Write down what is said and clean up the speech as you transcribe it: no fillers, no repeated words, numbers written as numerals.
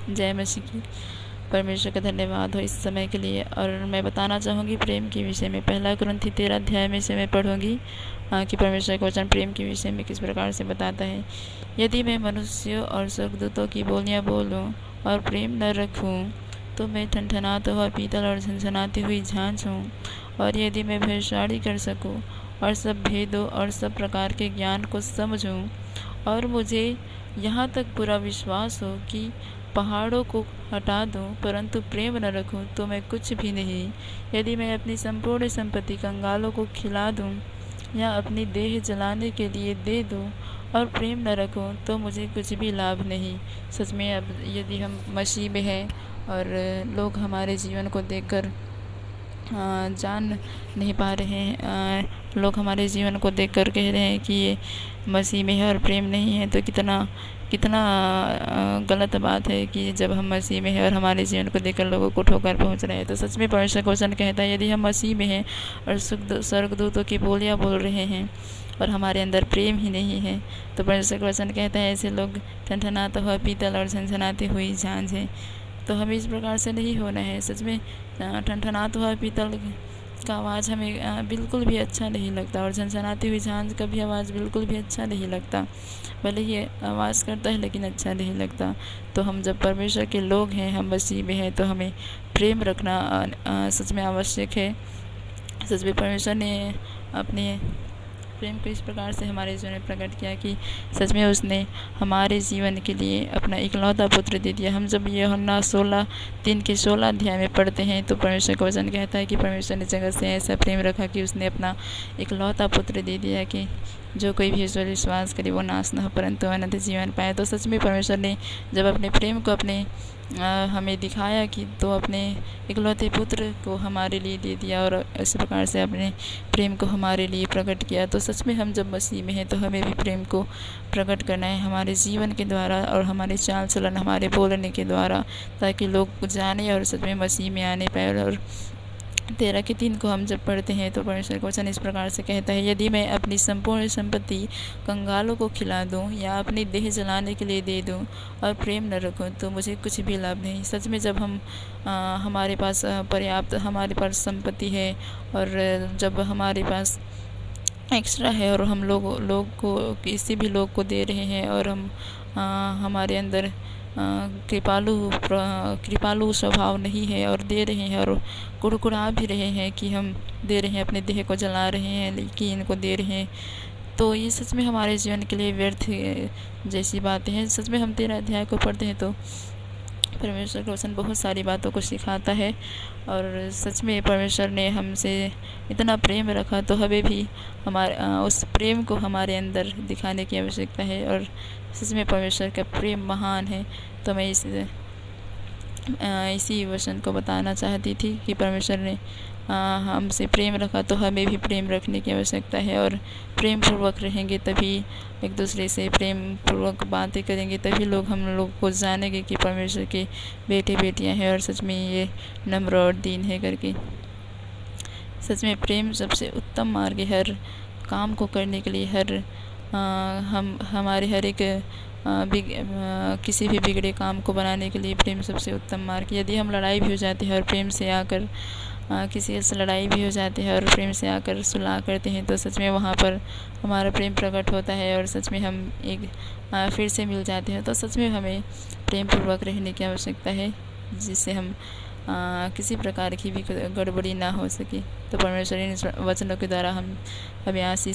जय मसीह की। परमेश्वर का धन्यवाद हो इस समय के लिए। और मैं बताना चाहूँगी प्रेम के विषय में। 1 कुरिन्थी 13 अध्याय में से मैं पढ़ूँगी कि परमेश्वर का वचन प्रेम के विषय में किस प्रकार से बताता है। यदि मैं मनुष्यों और स्वर्गदूतों की बोलियाँ बोलूँ और प्रेम न रखूँ तो मैं ठनठनाता हुआ पीतल और झनझनाती हुई झांझ हूँ। और यदि मैं भविष्यवाणी कर सकूँ और सब भेदों और सब प्रकार के ज्ञान को समझूँ और मुझे यहाँ तक पूरा विश्वास हो कि पहाड़ों को हटा दूँ, परंतु प्रेम न रखूँ तो मैं कुछ भी नहीं। यदि मैं अपनी संपूर्ण संपत्ति कंगालों को खिला दूँ या अपनी देह जलाने के लिए दे दूँ और प्रेम न रखूँ तो मुझे कुछ भी लाभ नहीं। सच में अब यदि हम मसीह में हैं और लोग हमारे जीवन को देखकर जान नहीं पा रहे हैं, लोग हमारे जीवन को देखकर कह रहे हैं कि ये मसीह में है और प्रेम नहीं है, तो कितना कितना गलत बात है कि जब हम मसीह में हैं और हमारे जीवन को देखकर लोगों को ठोकर पहुंच रहे हैं। तो सच में परमेश्वर का वचन कहता है यदि हम मसीह में हैं और स्वर्गदूतों की बोलियाँ बोल रहे हैं और हमारे अंदर प्रेम ही नहीं है, तो परमेश्वर का वचन कहता है ऐसे लोग ठनठनाता हुआ पीतल और झनझनाती हुई झांझ है। तो हमें इस प्रकार से नहीं होना है। सच में ठनठनाता हुआ पीतल का आवाज़ हमें बिल्कुल भी अच्छा नहीं लगता और झनझनाती हुई झांझ का भी आवाज़ बिल्कुल भी अच्छा नहीं लगता। भले ही आवाज़ करता है लेकिन अच्छा नहीं लगता। तो हम जब परमेश्वर के लोग हैं, हम मसीह में हैं, तो हमें प्रेम रखना सच में आवश्यक है। सच में परमेश्वर ने अपने प्रेम को इस प्रकार से हमारे जीवन में प्रकट किया कि सच में उसने हमारे जीवन के लिए अपना इकलौता पुत्र दे दिया। हम जब यूहन्ना 16:3 के 16 अध्याय में पढ़ते हैं तो परमेश्वर का वचन कहता है कि परमेश्वर ने जगत से ऐसा प्रेम रखा कि उसने अपना इकलौता पुत्र दे दिया कि जो कोई भी ईश्वर विश्वास करे वो नाश न हो परंतु अनंत जीवन पाए। तो सच में परमेश्वर ने जब अपने प्रेम को हमें दिखाया कि तो अपने इकलौते पुत्र को हमारे लिए दे दिया और इस प्रकार से अपने प्रेम को हमारे लिए प्रकट किया। तो सच में हम जब मसीह में हैं तो हमें भी प्रेम को प्रकट करना है हमारे जीवन के द्वारा और हमारे चाल चलन, हमारे बोलने के द्वारा, ताकि लोग जाने और सच में मसीह में आने पाए। और 13:3 को हम जब पढ़ते हैं तो परमेश्वर का वचन इस प्रकार से कहता है यदि मैं अपनी संपूर्ण संपत्ति कंगालों को खिला दूं या अपनी देह जलाने के लिए दे दूं और प्रेम न रखूं तो मुझे कुछ भी लाभ नहीं। सच में जब हम हमारे पास पर्याप्त हमारे पास संपत्ति है और जब हमारे पास एक्स्ट्रा है और हम लोग को किसी भी लोग को दे रहे हैं और हम हमारे अंदर कृपालु स्वभाव नहीं है और दे रहे हैं और कुड़कुड़ा भी रहे हैं कि हम दे रहे हैं, अपने देह को जला रहे हैं लेकिन इनको दे रहे हैं, तो ये सच में हमारे जीवन के लिए व्यर्थ जैसी बातें हैं। सच में हम 13 अध्याय को पढ़ते हैं तो परमेश्वर का वचन बहुत सारी बातों को सिखाता है और सच में परमेश्वर ने हमसे इतना प्रेम रखा तो हमें भी हमारे उस प्रेम को हमारे अंदर दिखाने की आवश्यकता है। और सच में परमेश्वर का प्रेम महान है। तो मैं इसी वचन को बताना चाहती थी कि परमेश्वर ने हमसे प्रेम रखा तो हमें भी प्रेम रखने की आवश्यकता है और प्रेम पूर्वक रहेंगे तभी एक दूसरे से प्रेम पूर्वक बातें करेंगे तभी हम लोग को जानेंगे कि परमेश्वर के बेटे बेटियां हैं और सच में ये नम्र और दीन है करके। सच में प्रेम सबसे उत्तम मार्ग है हर काम को करने के लिए। हमारे हर एक किसी भी बिगड़े काम को बनाने के लिए प्रेम सबसे उत्तम मार्ग। यदि हम लड़ाई भी हो जाती है और प्रेम से आकर किसी से लड़ाई भी हो जाती है और प्रेम से आकर सुलह करते हैं तो सच में वहाँ पर हमारा प्रेम प्रकट होता है और सच में हम एक फिर से मिल जाते हैं। तो सच में हमें प्रेम पूर्वक रहने की आवश्यकता है जिससे हम किसी प्रकार की भी गड़बड़ी ना हो सके। तो परमेश्वर इन वचनों के द्वारा हमें आशीष